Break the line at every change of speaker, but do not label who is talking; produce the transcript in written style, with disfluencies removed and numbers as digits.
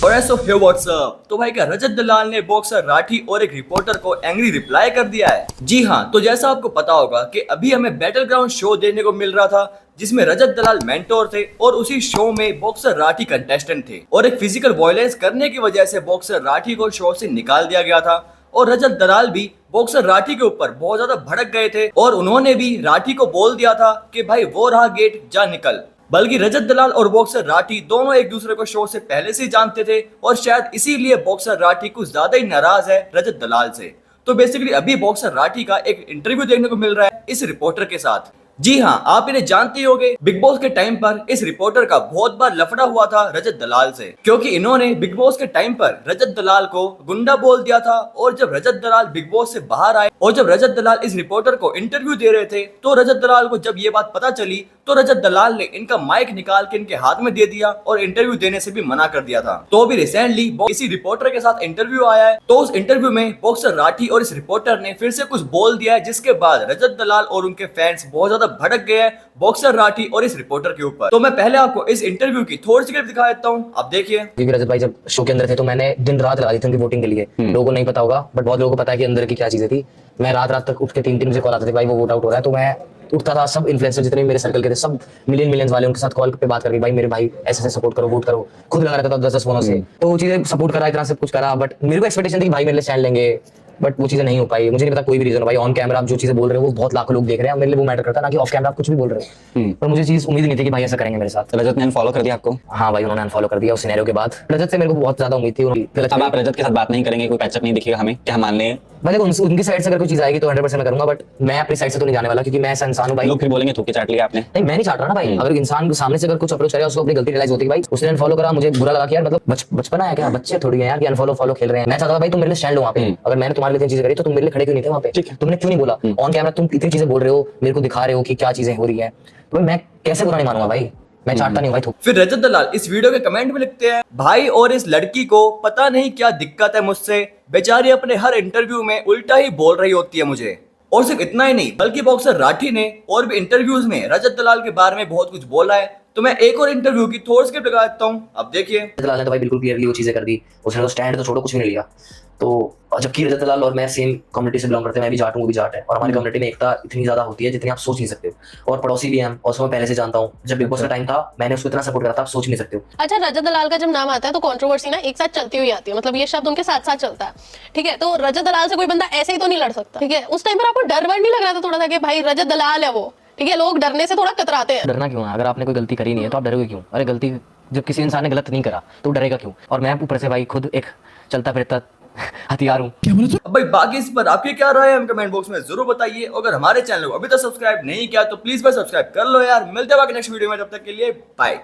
और सो हे व्हाट्सअप। तो भाई क्या रजत दलाल ने बॉक्सर राठी और एक रिपोर्टर को एंग्री रिप्लाई कर दिया है? जी हाँ, तो जैसा आपको पता होगा कि अभी हमें बैटल ग्राउंड शो देखने को मिल रहा था जिसमें रजत दलाल मेंटोर थे और उसी शो में बॉक्सर राठी कंटेस्टेंट थे और एक फिजिकल वायलेंस करने की वजह से बॉक्सर राठी को शो से निकाल दिया गया था और रजत दलाल भी बॉक्सर राठी के ऊपर बहुत ज्यादा भड़क गए थे और उन्होंने भी राठी को बोल दिया था कि भाई वो रहा गेट, जा निकल। बल्कि रजत दलाल और बॉक्सर राठी दोनों एक दूसरे को शो से पहले से जानते थे और शायद इसीलिए बॉक्सर राठी कुछ ज्यादा ही नाराज है रजत दलाल से। तो बेसिकली अभी बॉक्सर राठी का एक इंटरव्यू देखने को मिल रहा है इस रिपोर्टर के साथ। जी हाँ, आप इन्हें जानते ही होंगे। बिग बॉस के टाइम पर इस रिपोर्टर का बहुत बार लफड़ा हुआ था रजत दलाल से, क्योंकि इन्होंने बिग बॉस के टाइम पर रजत दलाल को गुंडा बोल दिया था। और जब रजत दलाल बिग बॉस से बाहर आए और जब रजत दलाल इस रिपोर्टर को इंटरव्यू दे रहे थे तो रजत दलाल को जब ये बात पता चली तो रजत दलाल ने इनका माइक निकाल के इनके हाथ में दे दिया और इंटरव्यू देने से भी मना कर दिया था। तो अभी रिसेंटली इसी रिपोर्टर के साथ इंटरव्यू आया है, तो उस इंटरव्यू में बॉक्सर राठी और इस रिपोर्टर ने फिर से कुछ बोल दिया है, जिसके बाद रजत दलाल और उनके फैंस बहुत ज्यादा भड़क गए हैं बॉक्सर राठी और इस रिपोर्टर के ऊपर। तो मैं पहले आपको इस इंटरव्यू की थोड़ी सी क्लिप दिखा देता हूँ, आप देखिए।
क्योंकि रजत भाई जब शो के अंदर थे तो मैंने दिन रात लगा दी थी उनकी वोटिंग के लिए। लोगों को नहीं पता होगा बट बहुत लोगों को पता है कि अंदर की क्या चीजें थी। मैं रात रात तक उठ के 3-3 बजे कॉल आते थे, भाई वो वोट आउट हो रहा है। तो मैं उठता था, सब इन्फ्लुएंसर जितने भी मेरे सर्कल के थे सब मिलियंस वाले उनके साथ कॉल पे बात करके, भाई मेरे भाई ऐसे सपोर्ट करो, वोट करो। खुद लगा रहता था 10-10 फोनों से। तो वो चीजें सपोर्ट करा, इतना सब कुछ करा, बट मेरे को एक्सपेक्टेशन थी कि भाई मेरे लिए स्टैंड लेंगे, बट वो चीजें नहीं हो पाई। मुझे नहीं पता कोई भी रीजन हो भाई। ऑन कैमरा आप जो चीजें बोल रहे हो वो बहुत लाखों लोग देख रहे हैं, मेरे लिए वो मैटर करता है ना कि ऑफ कैमरा आप कुछ भी बोल रहे हो। पर मुझे चीज उम्मीद नहीं थी कि भाई ऐसा करेंगे मेरे साथ।
रजत ने अनफॉलो कर दिया आपको?
हाँ भाई, उन्होंने अनफॉलो कर दिया उस सिनेरियो के बाद। रजत से मेरे को बहुत ज्यादा उम्मीद थी।
अब आप रजत के साथ बात नहीं करेंगे, कोई पैचअप नहीं दिखेगा हमें, क्या मान लें?
भाई देखो उनकी साइड से अगर कोई चीज आएगी तो 100% मैं करूंगा, बट मैं अपनी साइड से तो नहीं जाने वाला, क्योंकि मैं ऐसा इंसान हूं भाई।
लोग फिर बोलेंगे थूके चाट लिया आपने।
नहीं, मैं नहीं चाट रहा ना भाई। अगर इंसान के सामने से अगर कुछ अप्रोच करेगा उसको अपनी गलती रियलाइज होती है भाई। उसने अनफॉलो करा, मुझे बुरा लगा कि यार मतलब बचपना है क्या, बच्चे थोड़ी है यार कि अनफॉलो फॉलो खेल रहे हैं। मैं चाहता था भाई तुम मेरे लिए स्टैंड लो वहां पे। अगर मैंने तुम्हारे लिए चीजें करी तो तुम मेरे लिए खड़े क्यों नहीं थे वहां पे? तुमने क्यों नहीं बोला ऑन कैमरा? तुम इतनी चीजें बोल रहे हो, मेरे को दिखा रहे हो कि क्या चीजें हो रही है, तो मैं कैसे बुरा नहीं मानूंगा भाई? मैं चाहता नहीं भाई।
फिर रजत दलाल इस वीडियो के कमेंट में लिखते हैं, भाई और इस लड़की को पता नहीं क्या दिक्कत है मुझसे, बेचारी अपने हर इंटरव्यू में उल्टा ही बोल रही होती है मुझे। और सिर्फ इतना ही नहीं, बल्कि बॉक्सर राठी ने और भी इंटरव्यूज में रजत दलाल के बारे में बहुत कुछ बोला है। तो मैं एक और इंटरव्यू की थोड़ी सी लगा देता हूँ, अब देखिए।
दलाल ने तो भाई बिल्कुल क्लियरली वो चीजें कर दी। उसने तो स्टैंड तो छोड़ो, कुछ भी नहीं लिया। तो जबकि रजत दलाल और मैं सेम कम्युनिटी से बिलोंग करते हैं, मैं भी जाट हूँ, वो भी जाट है, और हमारी कम्युनिटी में एकता इतनी ज्यादा होती है जितनी आप सोच नहीं सकते हो। और पड़ोसी भी हैं, और उसको मैं पहले से जानता हूँ। जब बिग बॉस का टाइम था मैंने उसको इतना सपोर्ट करा था, आप सोच नहीं सकते हो।
अच्छा, रजत दलाल का जब नाम आता है तो कंट्रोवर्सी ना एक साथ चलती हुई आती है, मतलब ये शब्द उनके साथ साथ चलता है, ठीक है। तो रजत दलाल से कोई बंदा ऐसे ही तो नहीं लड़ सकता, ठीक है। उस टाइम पर आपको डर वर नहीं लग रहा था थोड़ा सा कि भाई रजत दलाल है वो, ठीक है? लोग डरने से थोड़ा कतराते हैं।
डरना क्यों है? अगर आपने कोई गलती करी नहीं है तो आप डरोगे क्यों? अरे गलती जब किसी इंसान ने गलत नहीं करा तो डरेगा क्यों? और मैं ऊपर से भाई खुद एक चलता फिरता हथियार हूँ।
अब भाई बाकी इस पर आपकी क्या राय है, हम कमेंट बॉक्स में जरूर बताइए। अगर हमारे चैनल को अभी तक सब्सक्राइब नहीं किया तो प्लीज भाई सब्सक्राइब कर लो यार। मिलते हैं बाकी नेक्स्ट वीडियो में, तब तक के लिए बाय।